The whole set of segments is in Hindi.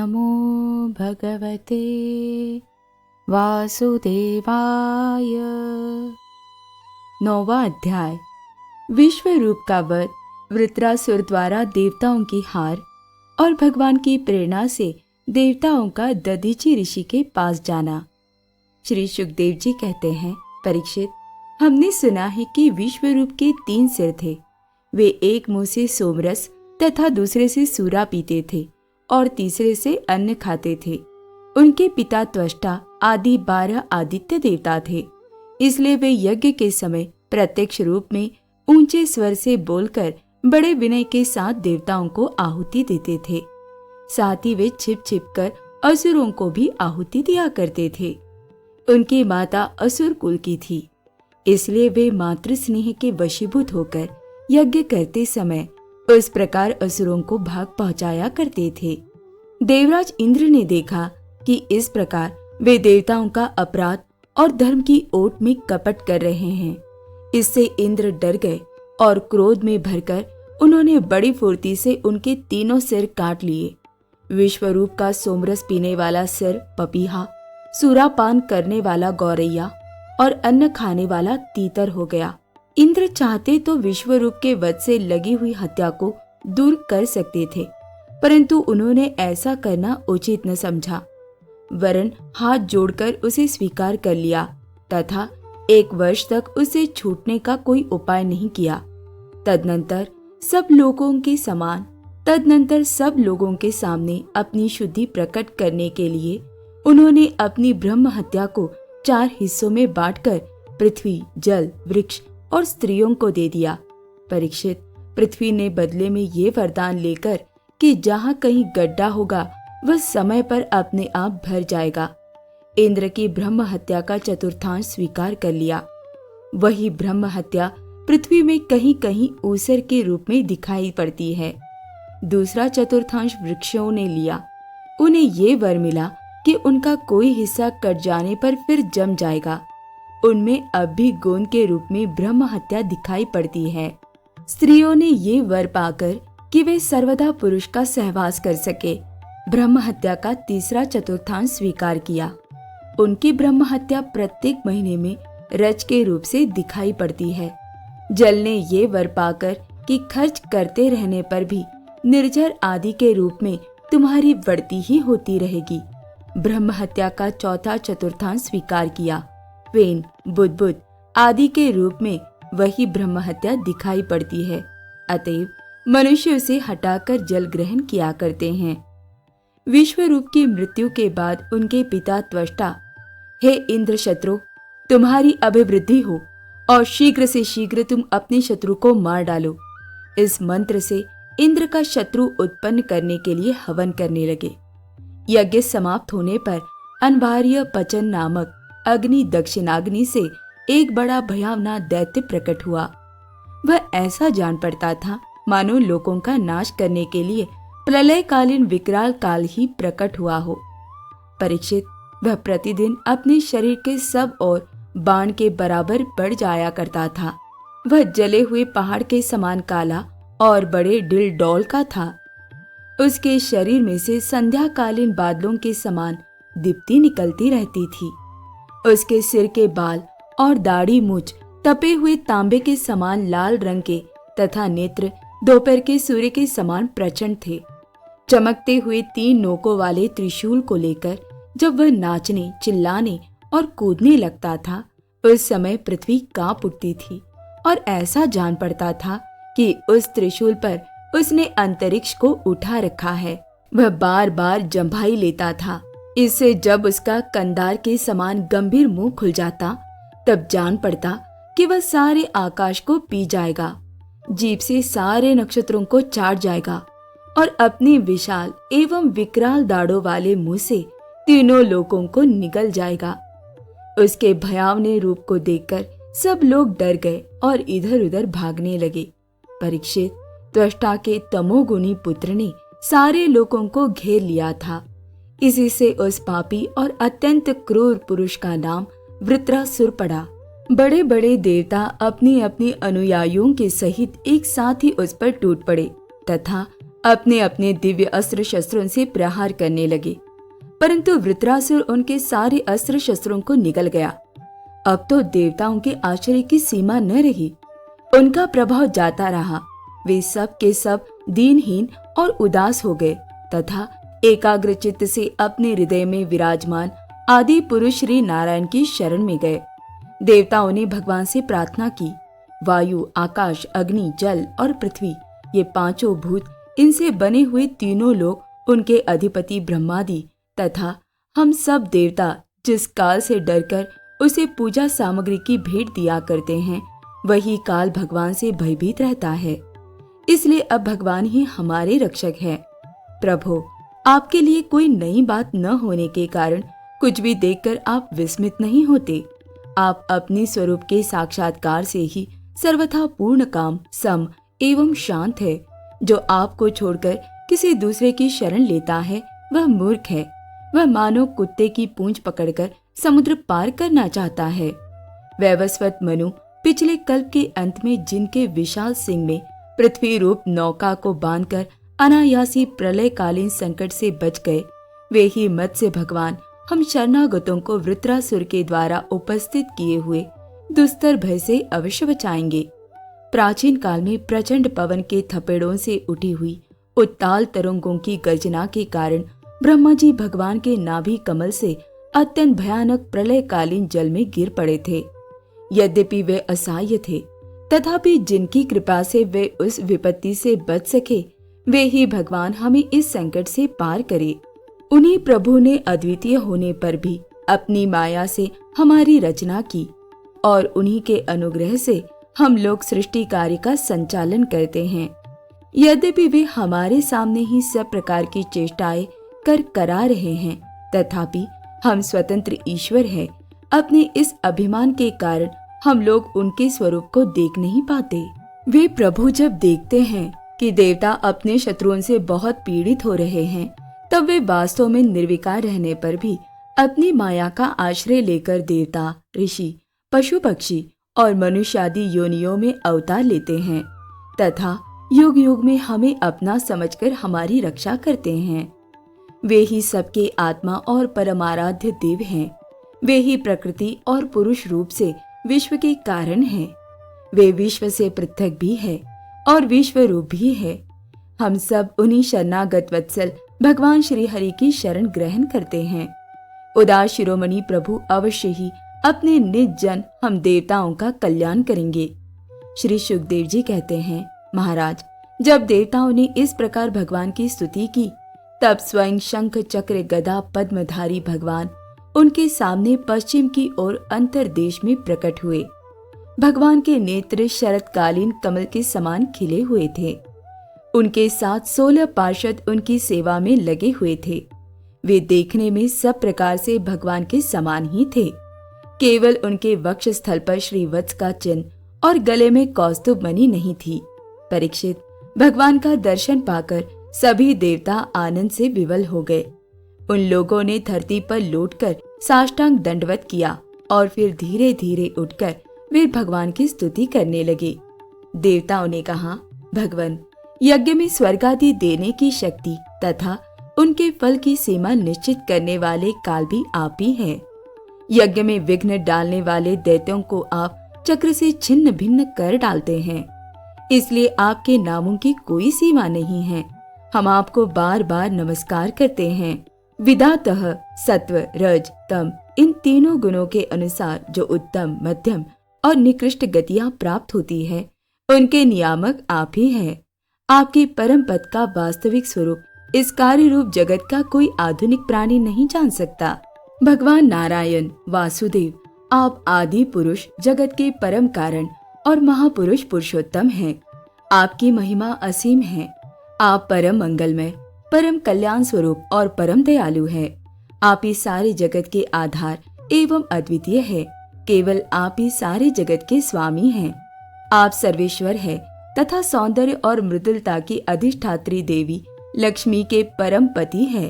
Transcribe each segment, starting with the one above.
नमो भगवते वासुदेवाय। 9वां अध्याय। विश्व रूप का वध, वृत्रासुर द्वारा देवताओं की हार और भगवान की प्रेरणा से देवताओं का दधीचि ऋषि के पास जाना। श्री सुखदेव जी कहते हैं, परीक्षित, हमने सुना है कि विश्व रूप के 3 सिर थे। वे एक मुंह से सोमरस तथा दूसरे से सूरा पीते थे और तीसरे से अन्न खाते थे। उनके पिता त्वष्टा आदि 12 आदित्य देवता थे, इसलिए वे यज्ञ के समय प्रत्यक्ष रूप में ऊंचे स्वर से बोलकर बड़े विनय के साथ देवताओं को आहुति देते थे। साथ ही वे छिप छिप कर असुरों को भी आहुति दिया करते थे। उनकी माता असुर कुल की थी, इसलिए वे मातृ स्नेह के वशीभूत होकर यज्ञ करते समय उस प्रकार असुरों को भाग पहुंचाया करते थे। देवराज इंद्र ने देखा कि इस प्रकार वे देवताओं का अपराध और धर्म की ओट में कपट कर रहे हैं। इससे इंद्र डर गए और क्रोध में भरकर उन्होंने बड़ी फुर्ती से उनके 3 सिर काट लिए। विश्वरूप का सोमरस पीने वाला सिर पपीहा, सूरापान करने वाला गौरैया और अन्न खाने वाला तीतर हो गया। इंद्र चाहते तो विश्वरूप के वध से लगी हुई हत्या को दूर कर सकते थे, परंतु उन्होंने ऐसा करना उचित न समझा, वरन हाथ जोड़कर उसे स्वीकार कर लिया तथा 1 वर्ष तक उसे छूटने का कोई उपाय नहीं किया। तदनंतर सब लोगों के सामने अपनी शुद्धि प्रकट करने के लिए उन्होंने अपनी ब्रह्म हत्या को 4 हिस्सों में बांटकर पृथ्वी, जल, वृक्ष और स्त्रियों को दे दिया। परीक्षित, पृथ्वी ने बदले में ये वरदान लेकर कि जहाँ कहीं गड्ढा होगा वह समय पर अपने आप भर जाएगा, इंद्र की ब्रह्म हत्या का चतुर्थांश स्वीकार कर लिया। वही ब्रह्म हत्या पृथ्वी में कहीं कहीं ऊसर के रूप में दिखाई पड़ती है। दूसरा चतुर्थांश वृक्षों ने लिया। उन्हें ये वर मिला कि उनका कोई हिस्सा कट जाने पर फिर जम जाएगा। उनमें अब भी गोंद के रूप में ब्रह्म हत्या दिखाई पड़ती है। स्त्रियों ने ये वर पाकर कि वे सर्वदा पुरुष का सहवास कर सके, ब्रह्म हत्या का तीसरा चतुर्थांश स्वीकार किया। उनकी ब्रह्म हत्या प्रत्येक महीने में रज के रूप से दिखाई पड़ती है। जल ने ये वर पाकर कि खर्च करते रहने पर भी निर्जर आदि के रूप में तुम्हारी बढ़ती ही होती रहेगी, ब्रह्म हत्या का चौथा चतुर्थांश स्वीकार किया। वेन, बुद्बुद आदि के रूप में वही ब्रह्म हत्या दिखाई पड़ती है। अतएव मनुष्य उसे हटाकर जल ग्रहण किया करते हैं। विश्वरूप की मृत्यु के बाद उनके पिता त्वष्टा, हे इंद्र शत्रु, तुम्हारी अभिवृद्धि हो और शीघ्र से शीघ्र तुम अपने शत्रु को मार डालो। इस मंत्र से इंद्र का शत्रु उत्पन्न करने के लिए हवन करने लगे। यज्ञ समाप्त होने पर अनवार्य पचन नामक अग्नि दक्षिणाग्नि से एक बड़ा भयावना दैत्य प्रकट हुआ। वह ऐसा जान पड़ता था मानो लोगों का नाश करने के लिए प्रलयकालीन विकराल काल ही प्रकट हुआ हो। परीक्षित, वह प्रतिदिन अपने शरीर के सब ओर बाण के बराबर बढ़ जाया करता था। वह जले हुए पहाड़ के समान काला और बड़े डिल डौल का था। उसके शरीर में से संध्याकालीन बादलों के समान दीप्ति निकलती रहती थी। उसके सिर के बाल और दाढ़ी मूछ तपे हुए तांबे के समान लाल रंग के तथा नेत्र दोपहर के सूर्य के समान प्रचंड थे। चमकते हुए 3 नोकों वाले त्रिशूल को लेकर जब वह नाचने, चिल्लाने और कूदने लगता था, उस समय पृथ्वी कांप उठती थी और ऐसा जान पड़ता था कि उस त्रिशूल पर उसने अंतरिक्ष को उठा रखा है। वह बार बार जंभाई लेता था। इससे जब उसका कंधार के समान गंभीर मुंह खुल जाता, तब जान पड़ता कि वह सारे आकाश को पी जाएगा, जीभ से सारे नक्षत्रों को चाट जाएगा और अपने विशाल एवं विकराल दाढ़ों वाले मुंह से 3 लोकों को निगल जाएगा। उसके भयावने रूप को देखकर सब लोग डर गए और इधर उधर भागने लगे। परीक्षित, त्वष्टा के तमोगुणी पुत्र ने सारे लोगों को घेर लिया था। इसी से उस पापी और अत्यंत क्रूर पुरुष का नाम वृत्रासुर पड़ा। बड़े बड़े देवता अपनी अपनी अनुयायियों के सहित एक साथ ही उस पर टूट पड़े तथा अपने अपने दिव्य अस्त्र शस्त्रों से प्रहार करने लगे, परंतु वृत्रासुर उनके सारे अस्त्र शस्त्रों को निगल गया। अब तो देवताओं के आश्चर्य की सीमा न रही। उनका प्रभाव जाता रहा। वे सब के सब दीनहीन और उदास हो गए तथा एकाग्र चित्त से अपने हृदय में विराजमान आदि पुरुष श्री नारायण की शरण में गए। देवताओं ने भगवान से प्रार्थना की। वायु, आकाश, अग्नि, जल और पृथ्वी, ये पांचों भूत, इनसे बने हुए तीनों लोग, उनके अधिपति ब्रह्मादि तथा हम सब देवता जिस काल से डरकर उसे पूजा सामग्री की भेंट दिया करते हैं, वही काल भगवान से भयभीत रहता है। इसलिए अब भगवान ही हमारे रक्षक हैं। प्रभु, आपके लिए कोई नई बात न होने के कारण कुछ भी देखकर आप विस्मित नहीं होते। आप अपने स्वरूप के साक्षात्कार से ही सर्वथा पूर्ण काम, सम एवं शांत है। जो आपको छोड़कर किसी दूसरे की शरण लेता है वह मूर्ख है। वह मानो कुत्ते की पूंछ पकड़कर समुद्र पार करना चाहता है। वैवस्वत मनु पिछले कल्प के अंत में जिनके विशाल सिंह में पृथ्वी रूप नौका को बांधकर अनायासी प्रलयकालीन संकट से बच गए, वे ही मत्स्य भगवान हम शरणागतों को वृत्रासुर के द्वारा उपस्थित किए हुए दुस्तर भय से अवश्य बचाएंगे। प्राचीन काल में प्रचंड पवन के थपेड़ों से उठी हुई उत्ताल तरंगों की गर्जना के कारण ब्रह्मा जी भगवान के नाभि कमल से अत्यंत भयानक प्रलयकालीन जल में गिर पड़े थे। यद्यपि वे असहाय थे, तथापि जिनकी कृपा से वे उस विपत्ति से बच सके, वे ही भगवान हमें इस संकट से पार करे। उन्हीं प्रभु ने अद्वितीय होने पर भी अपनी माया से हमारी रचना की और उन्हीं के अनुग्रह से हम लोग सृष्टि कार्य का संचालन करते हैं। यद्यपि वे हमारे सामने ही सब प्रकार की चेष्टाएं करा रहे हैं, तथापि हम स्वतंत्र ईश्वर हैं। अपने इस अभिमान के कारण हम लोग उनके स्वरूप को देख नहीं पाते। वे प्रभु जब देखते हैं कि देवता अपने शत्रुओं से बहुत पीड़ित हो रहे हैं, तब वे वास्तव में निर्विकार रहने पर भी अपनी माया का आश्रय लेकर देवता, ऋषि, पशु पक्षी और मनुष्य आदि योनियों में अवतार लेते हैं तथा युग युग में हमें अपना समझकर हमारी रक्षा करते हैं। वे ही सबके आत्मा और परमाराध्य देव हैं। वे ही प्रकृति और पुरुष रूप से विश्व के कारण हैं। वे विश्व से पृथक भी है और विश्व रूप भी है। हम सब उन्हीं शरणागत वत्सल भगवान श्री हरि की शरण ग्रहण करते हैं। उदार शिरोमणि प्रभु अवश्य ही अपने निज जन हम देवताओं का कल्याण करेंगे। श्री सुखदेव जी कहते हैं, महाराज, जब देवताओं ने इस प्रकार भगवान की स्तुति की, तब स्वयं शंख चक्र गदा पद्मधारी भगवान उनके सामने पश्चिम की ओर अंतरदेश में प्रकट हुए। भगवान के नेत्र शरतकालीन कमल के समान खिले हुए थे। उनके साथ 16 पार्षद उनकी सेवा में लगे हुए थे। वे देखने में सब प्रकार से भगवान के समान ही थे। केवल उनके वक्ष स्थल पर श्रीवत्स का चिन्ह और गले में कौस्तुभ मणि नहीं थी। परीक्षित, भगवान का दर्शन पाकर सभी देवता आनंद से विवल हो गए। उन लोगों ने धरती पर लौटकर साष्टांग दंडवत किया और फिर धीरे धीरे उठकर वे भगवान की स्तुति करने लगे। देवताओं ने कहा, भगवान, यज्ञ में स्वर्ग आदि देने की शक्ति तथा उनके फल की सीमा निश्चित करने वाले काल भी आप ही हैं। यज्ञ में विघ्न डालने वाले दैत्यों को आप चक्र से छिन्न भिन्न कर डालते हैं। इसलिए आपके नामों की कोई सीमा नहीं है। हम आपको बार बार नमस्कार करते हैं। विधातः सत्व, रज, तम, इन तीनों गुणों के अनुसार जो उत्तम, मध्यम और निकृष्ट गतियां प्राप्त होती है, उनके नियामक आप ही हैं। आपके परम पद का वास्तविक स्वरूप इस कार्य रूप जगत का कोई आधुनिक प्राणी नहीं जान सकता। भगवान नारायण वासुदेव, आप आदि पुरुष, जगत के परम कारण और महापुरुष पुरुषोत्तम हैं। आपकी महिमा असीम है। आप परम मंगलमय, परम कल्याण स्वरूप और परम दयालु है। आप ही सारे जगत के आधार एवं अद्वितीय है। केवल आप ही सारे जगत के स्वामी हैं। आप सर्वेश्वर है तथा सौंदर्य और मृदुलता की अधिष्ठात्री देवी लक्ष्मी के परम पति है।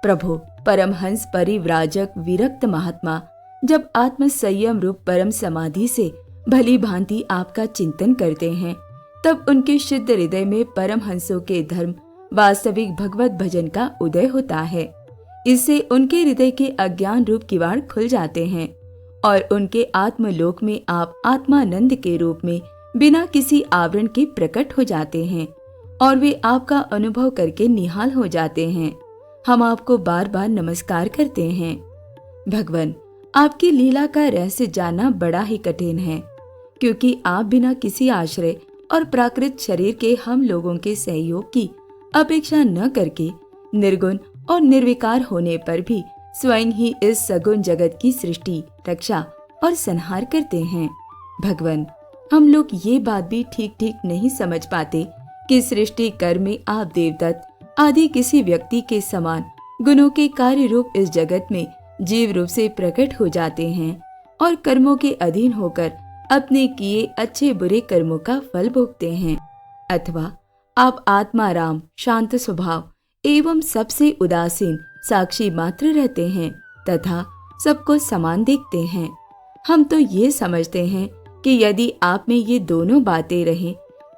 प्रभु, परमहंस परिव्राजक विरक्त महात्मा जब आत्म संयम रूप परम समाधि से भली भांति आपका चिंतन करते हैं, तब उनके शुद्ध हृदय में परमहंसों के धर्म वास्तविक भगवत भजन का उदय होता है। इससे उनके हृदय के अज्ञान रूप किवाड़ खुल जाते हैं और उनके आत्मलोक में आप आत्मानंद के रूप में बिना किसी आवरण के प्रकट हो जाते हैं और वे आपका अनुभव करके निहाल हो जाते हैं। हम आपको बार बार नमस्कार करते हैं। भगवान, आपकी लीला का रहस्य जानना बड़ा ही कठिन है, क्योंकि आप बिना किसी आश्रय और प्राकृत शरीर के हम लोगों के सहयोग की अपेक्षा न करके निर्गुण और निर्विकार होने पर भी स्वयं ही इस सगुण जगत की सृष्टि, रक्षा और संहार करते हैं। भगवान, हम लोग ये बात भी ठीक ठीक नहीं समझ पाते कि सृष्टि कर्म में आप देवदत्त आदि किसी व्यक्ति के समान गुणों के कार्य रूप इस जगत में जीव रूप से प्रकट हो जाते हैं और कर्मों के अधीन होकर अपने किए अच्छे बुरे कर्मों का फल भोगते हैं, अथवा आप आत्माराम, शांत स्वभाव एवं सबसे उदासीन साक्षी मात्र रहते हैं तथा सबको समान देखते हैं। हम तो ये समझते हैं कि यदि आप में ये दोनों बातें रहें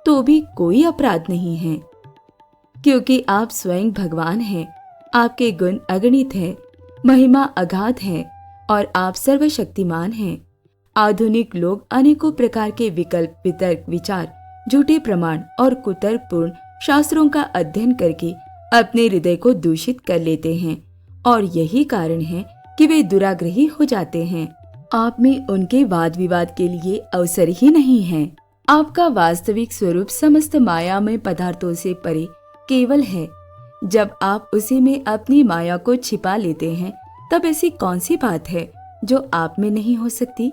तो भी कोई अपराध नहीं है, क्योंकि आप स्वयं भगवान हैं। आपके गुण अगणित हैं, महिमा अगाध है और आप सर्वशक्तिमान हैं। आधुनिक लोग अनेकों प्रकार के विकल्प, वितर्क, विचार, झूठे प्रमाण और कुतर्कपूर्ण शास्त्रों का अध्ययन करके अपने हृदय को दूषित कर लेते हैं और यही कारण है कि वे दुराग्रही हो जाते हैं। आप में उनके वाद विवाद के लिए अवसर ही नहीं है। आपका वास्तविक स्वरूप समस्त मायामय पदार्थों से परे केवल है। जब आप उसी में अपनी माया को छिपा लेते हैं तब ऐसी कौन सी बात है जो आप में नहीं हो सकती।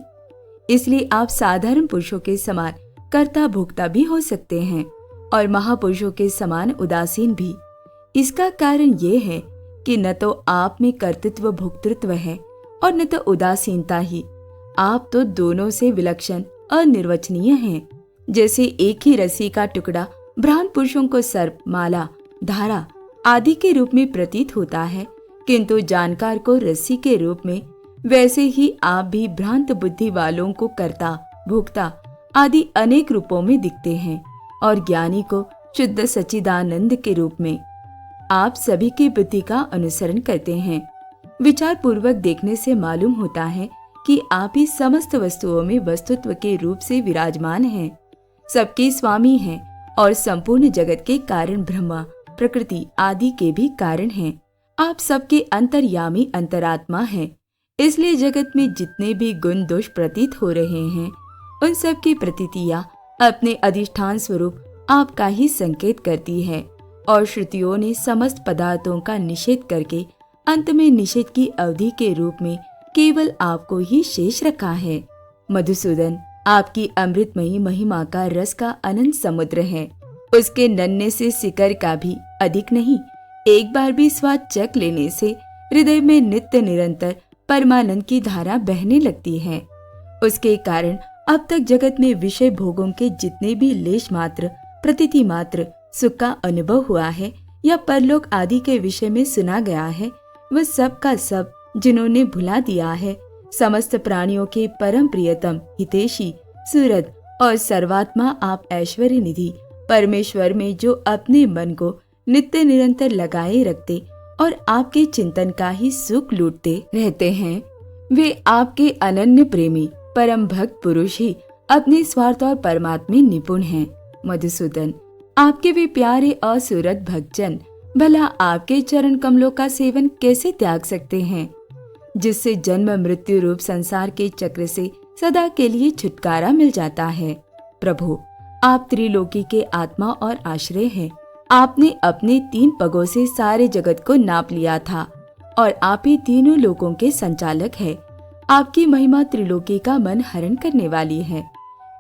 इसलिए आप साधारण पुरुषों के समान कर्ता भोक्ता भी हो सकते हैं और महापुरुषों के समान उदासीन भी। इसका कारण ये है कि न तो आप में कर्तृत्व भोक्तृत्व है और न तो उदासीनता ही। आप तो दोनों से विलक्षण अनिर्वचनीय हैं। जैसे एक ही रस्सी का टुकड़ा भ्रांत पुरुषों को सर्प, माला, धारा आदि के रूप में प्रतीत होता है, किंतु जानकार को रस्सी के रूप में, वैसे ही आप भी भ्रांत बुद्धि वालों को कर्ता, भोक्ता आदि अनेक रूपों में दिखते हैं और ज्ञानी को शुद्ध सच्चिदानंद के रूप में। आप सभी की बुद्धि का अनुसरण करते हैं। विचार पूर्वक देखने से मालूम होता है कि आप ही समस्त वस्तुओं में वस्तुत्व के रूप से विराजमान हैं, सबके स्वामी हैं और संपूर्ण जगत के कारण ब्रह्मा, प्रकृति आदि के भी कारण हैं। आप सबके अंतर्यामी अंतरात्मा हैं। इसलिए जगत में जितने भी गुण दोष प्रतीत हो रहे हैं उन सब की प्रतीतियां अपने अधिष्ठान स्वरूप आपका ही संकेत करती है और श्रुतियों ने समस्त पदार्थों का निषेध करके अंत में निषेध की अवधि के रूप में केवल आपको ही शेष रखा है। मधुसूदन, आपकी अमृतमयी महिमा का रस का अनंत समुद्र है। उसके नन्हे से शिकर का भी अधिक नहीं। एक बार भी स्वाद चख लेने से हृदय में नित्य निरंतर परमानंद की धारा बहने लगती है। उसके कारण अब तक जगत में विषय भोगों के जितने भी लेश मात्र, प्रतीति मात्र सुख का अनुभव हुआ है या परलोक आदि के विषय में सुना गया है, वह सब का सब जिन्होंने भुला दिया है, समस्त प्राणियों के परम प्रियतम, हितैषी, सूरत और सर्वात्मा आप ऐश्वर्य निधि परमेश्वर में जो अपने मन को नित्य निरंतर लगाए रखते और आपके चिंतन का ही सुख लूटते रहते हैं, वे आपके अनन्य प्रेमी परम भक्त पुरुष ही अपने स्वार्थ और परमात्मा में निपुण हैं। मधुसूदन, आपके वे प्यारे असुरत भक्तजन भला आपके चरण कमलों का सेवन कैसे त्याग सकते हैं, जिससे जन्म मृत्यु रूप संसार के चक्र से सदा के लिए छुटकारा मिल जाता है। प्रभु, आप त्रिलोकी के आत्मा और आश्रय हैं। आपने अपने 3 पगों से सारे जगत को नाप लिया था और आप ही तीनों लोकों के संचालक है। आपकी महिमा त्रिलोकी का मन हरण करने वाली है।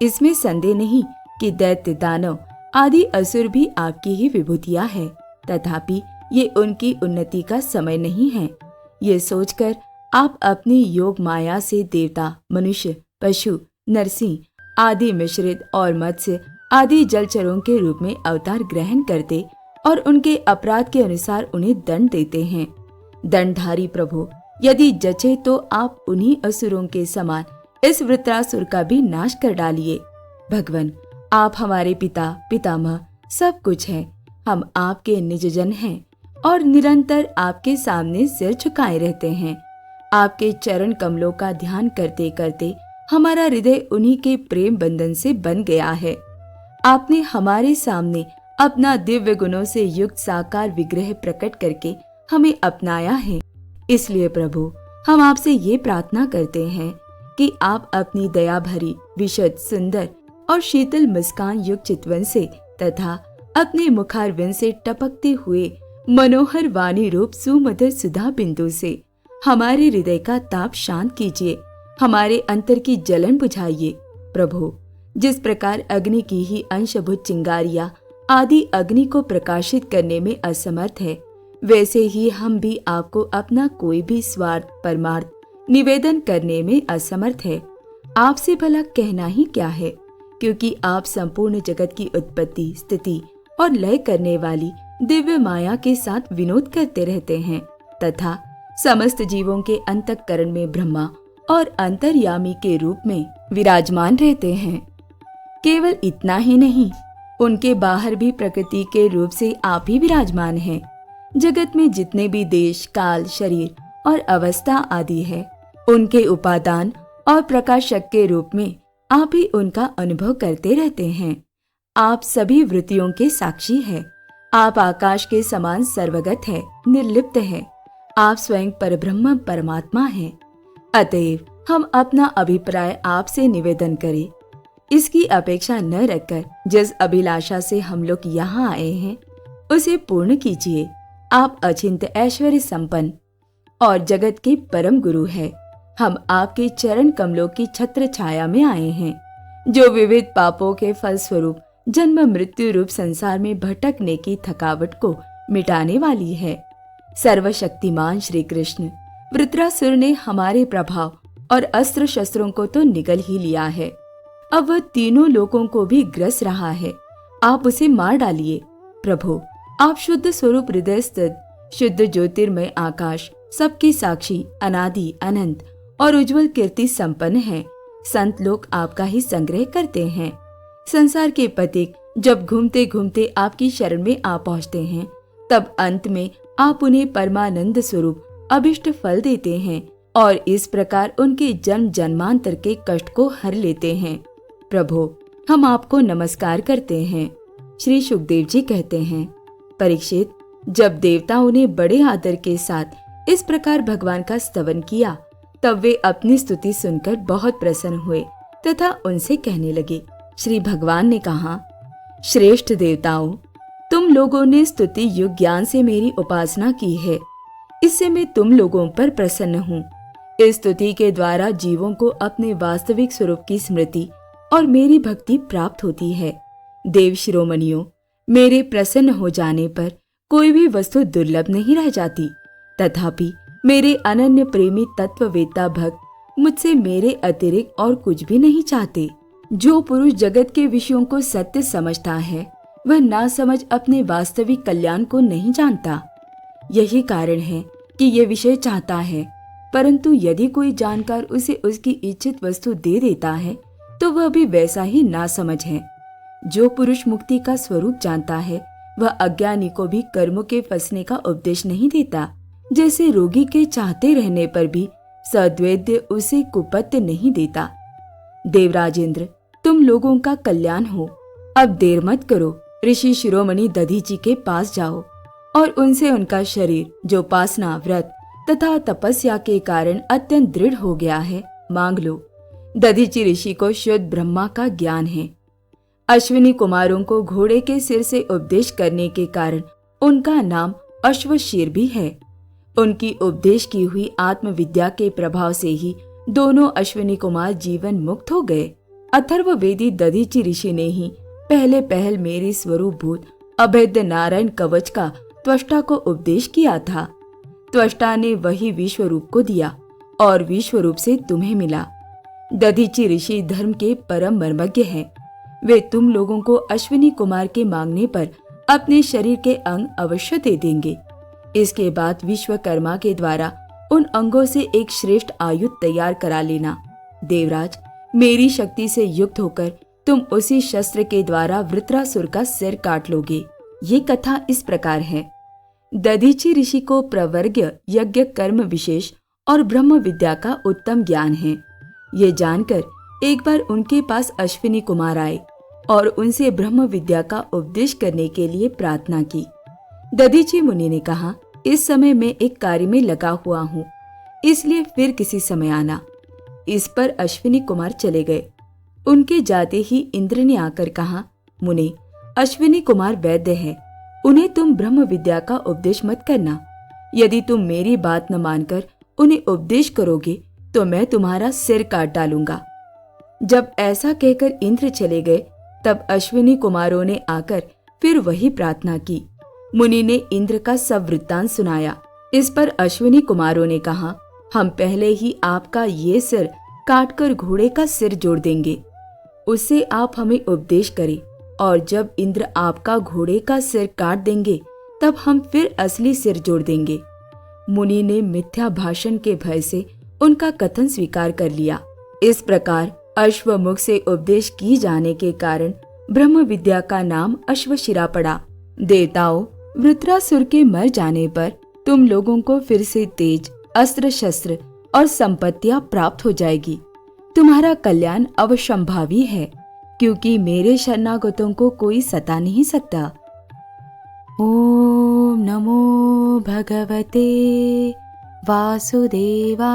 इसमें संदेह नहीं कि दैत्य, दानव आदि असुर भी आपकी ही विभूतियां हैं, तथापि ये उनकी उन्नति का समय नहीं है। ये सोचकर आप अपनी योग माया से देवता, मनुष्य, पशु, नरसिंह आदि मिश्रित और मत्स्य आदि जलचरों के रूप में अवतार ग्रहण करते और उनके अपराध के अनुसार उन्हें दंड देते हैं। दंडधारी प्रभु, यदि जचे तो आप उन्हीं असुरों के समान इस वृत्रासुर का भी नाश कर डालिए। भगवान, आप हमारे पिता, पितामह सब कुछ हैं। हम आपके निजजन हैं और निरंतर आपके सामने सिर झुकाए रहते हैं। आपके चरण कमलों का ध्यान करते करते हमारा हृदय उन्हीं के प्रेम बंधन से बन गया है। आपने हमारे सामने अपना दिव्य गुणों से युक्त साकार विग्रह प्रकट करके हमें अपनाया है। इसलिए प्रभु, हम आपसे ये प्रार्थना करते हैं कि आप अपनी दया भरी, विशुद्ध, सुंदर और शीतल मुस्कान युक्त चितवन से तथा अपने मुखारविंद से टपकते हुए मनोहर वाणी रूप सुमधुर सुधा बिंदु से हमारे हृदय का ताप शांत कीजिए, हमारे अंतर की जलन बुझाइए। प्रभु, जिस प्रकार अग्नि की ही अंशभूत चिंगारियां आदि अग्नि को प्रकाशित करने में असमर्थ है, वैसे ही हम भी आपको अपना कोई भी स्वार्थ परमार्थ निवेदन करने में असमर्थ है। आपसे भला कहना ही क्या है, क्योंकि आप संपूर्ण जगत की उत्पत्ति, स्थिति और लय करने वाली दिव्य माया के साथ विनोद करते रहते हैं तथा समस्त जीवों के अंतःकरण में ब्रह्मा और अंतर्यामी के रूप में विराजमान रहते हैं। केवल इतना ही नहीं, उनके बाहर भी प्रकृति के रूप से आप ही विराजमान हैं। जगत में जितने भी देश, काल, शरीर और अवस्था आदि है, उनके उपादान और प्रकाशक के रूप में आप ही उनका अनुभव करते रहते हैं। आप सभी वृत्तियों के साक्षी हैं। आप आकाश के समान सर्वगत है, निर्लिप्त है। आप स्वयं परब्रह्म परमात्मा हैं। अतएव हम अपना अभिप्राय आपसे निवेदन करें, इसकी अपेक्षा न रखकर जिस अभिलाषा से हम लोग यहाँ आए हैं उसे पूर्ण कीजिए। आप अचिंत्य ऐश्वर्य संपन्न और जगत के परम गुरु हैं। हम आपके चरण कमलों की छत्र छाया में आए हैं, जो विविध पापों के फल स्वरूप जन्म मृत्यु रूप संसार में भटकने की थकावट को मिटाने वाली है। सर्वशक्तिमान श्री कृष्ण, वृत्रासुर ने हमारे प्रभाव और अस्त्र शस्त्रों को तो निगल ही लिया है, अब वह तीनों लोगों को भी ग्रस रहा है। आप उसे मार डालिए। प्रभु, आप शुद्ध स्वरूप हृदय स्थित शुद्ध ज्योतिर्मय आकाश, सबके साक्षी, अनादि अनंत और उज्जवल कीर्ति संपन्न है। संत लोग आपका ही संग्रह करते हैं। संसार के पथिक जब घूमते घूमते आपकी शरण में आ पहुँचते हैं, तब अंत में आप उन्हें परमानंद स्वरूप अभिष्ट फल देते हैं और इस प्रकार उनके जन्म जन्मांतर के कष्ट को हर लेते हैं। प्रभु, हम आपको नमस्कार करते हैं। श्री सुखदेव जी कहते हैं, परीक्षित, जब देवताओं ने बड़े आदर के साथ इस प्रकार भगवान का स्तवन किया, तब वे अपनी स्तुति सुनकर बहुत प्रसन्न हुए तथा उनसे कहने लगे। श्री भगवान ने कहा, श्रेष्ठ देवताओं, तुम लोगों ने स्तुति युक्त ज्ञान से मेरी उपासना की है, इससे मैं तुम लोगों पर प्रसन्न हूँ। इस स्तुति के द्वारा जीवों को अपने वास्तविक स्वरूप की स्मृति और मेरी भक्ति प्राप्त होती है। देव शिरोमणियों, मेरे प्रसन्न हो जाने पर कोई भी वस्तु दुर्लभ नहीं रह जाती। तथापि मेरे अनन्य प्रेमी तत्ववेत्ता भक्त मुझसे मेरे अतिरिक्त और कुछ भी नहीं चाहते। जो पुरुष जगत के विषयों को सत्य समझता है, वह ना समझ अपने वास्तविक कल्याण को नहीं जानता। यही कारण है कि ये विषय चाहता है, परंतु यदि कोई जानकर उसे उसकी इच्छित वस्तु दे देता है, तो वह भी वैसा ही ना समझ है। जो पुरुष मुक्ति का स्वरूप जानता है, वह अज्ञानी को भी कर्मों के फंसने का उपदेश नहीं देता। जैसे रोगी के चाहते रहने पर भी सद्वैद्य उसे कुपथ्य नहीं देता। देवराजेंद्र, तुम लोगों का कल्याण हो। अब देर मत करो, ऋषि शिरोमणि दधीची के पास जाओ और उनसे उनका शरीर, जो उपासना, व्रत तथा तपस्या के कारण अत्यंत दृढ़ हो गया है, मांग लो। दधीची ऋषि को शुद्ध ब्रह्मा का ज्ञान है। अश्विनी कुमारों को घोड़े के सिर से उपदेश करने के कारण उनका नाम अश्वशीर भी है। उनकी उपदेश की हुई आत्मविद्या के प्रभाव से ही दोनों अश्विनी कुमार जीवन मुक्त हो गए। अथर्ववेदी दधीची ऋषि ने ही पहले पहल मेरे स्वरूप भूत अभेद्य नारायण कवच का त्वष्टा को उपदेश किया था। त्वष्टा ने वही विश्वरूप को दिया और विश्वरूप से तुम्हें मिला। दधीची ऋषि धर्म के परम मर्मज्ञ हैं। वे तुम लोगों को अश्विनी कुमार के मांगने पर अपने शरीर के अंग अवश्य दे देंगे। इसके बाद विश्वकर्मा के द्वारा उन अंगों से एक श्रेष्ठ आयुध तैयार करा लेना। देवराज, मेरी शक्ति से युक्त होकर तुम उसी शस्त्र के द्वारा वृत्रासुर का सिर काट लोगे। ये कथा इस प्रकार है। दधीचि ऋषि को प्रवर्ग्य यज्ञ कर्म विशेष और ब्रह्म विद्या का उत्तम ज्ञान है। ये जानकर एक बार उनके पास अश्विनी कुमार आए और उनसे ब्रह्म विद्या का उपदेश करने के लिए प्रार्थना की। दधीचि मुनि ने कहा, इस समय मैं एक कार्य में लगा हुआ हूँ, इसलिए फिर किसी समय आना। इस पर अश्विनी कुमार चले गए। उनके जाते ही इंद्र ने आकर कहा, मुने, अश्विनी कुमार वैद्य है, उन्हें तुम ब्रह्म विद्या का उपदेश मत करना। यदि तुम मेरी बात न मानकर उन्हें उपदेश करोगे तो मैं तुम्हारा सिर काट डालूंगा। जब ऐसा कहकर इंद्र चले गए तब अश्विनी कुमारों ने आकर फिर वही प्रार्थना की। मुनि ने इंद्र का सब वृत्तांत सुनाया। इस पर अश्विनी कुमारों ने कहा, हम पहले ही आपका ये सिर काटकर घोड़े का सिर जोड़ देंगे, उससे आप हमें उपदेश करें, और जब इंद्र आपका घोड़े का सिर काट देंगे तब हम फिर असली सिर जोड़ देंगे। मुनि ने मिथ्या भाषण के भय से उनका कथन स्वीकार कर लिया। इस प्रकार अश्वमुख से उपदेश की जाने के कारण ब्रह्म विद्या का नाम अश्वशिरा पड़ा। देवताओं, वृत्रासुर के मर जाने पर तुम लोगों को फिर से तेज, अस्त्र शस्त्र और संपत्तियां प्राप्त हो जाएगी। तुम्हारा कल्याण अवश्यंभावी है, क्योंकि मेरे शरणागतों को कोई सता नहीं सकता। ओम नमो भगवते वासुदेवाय।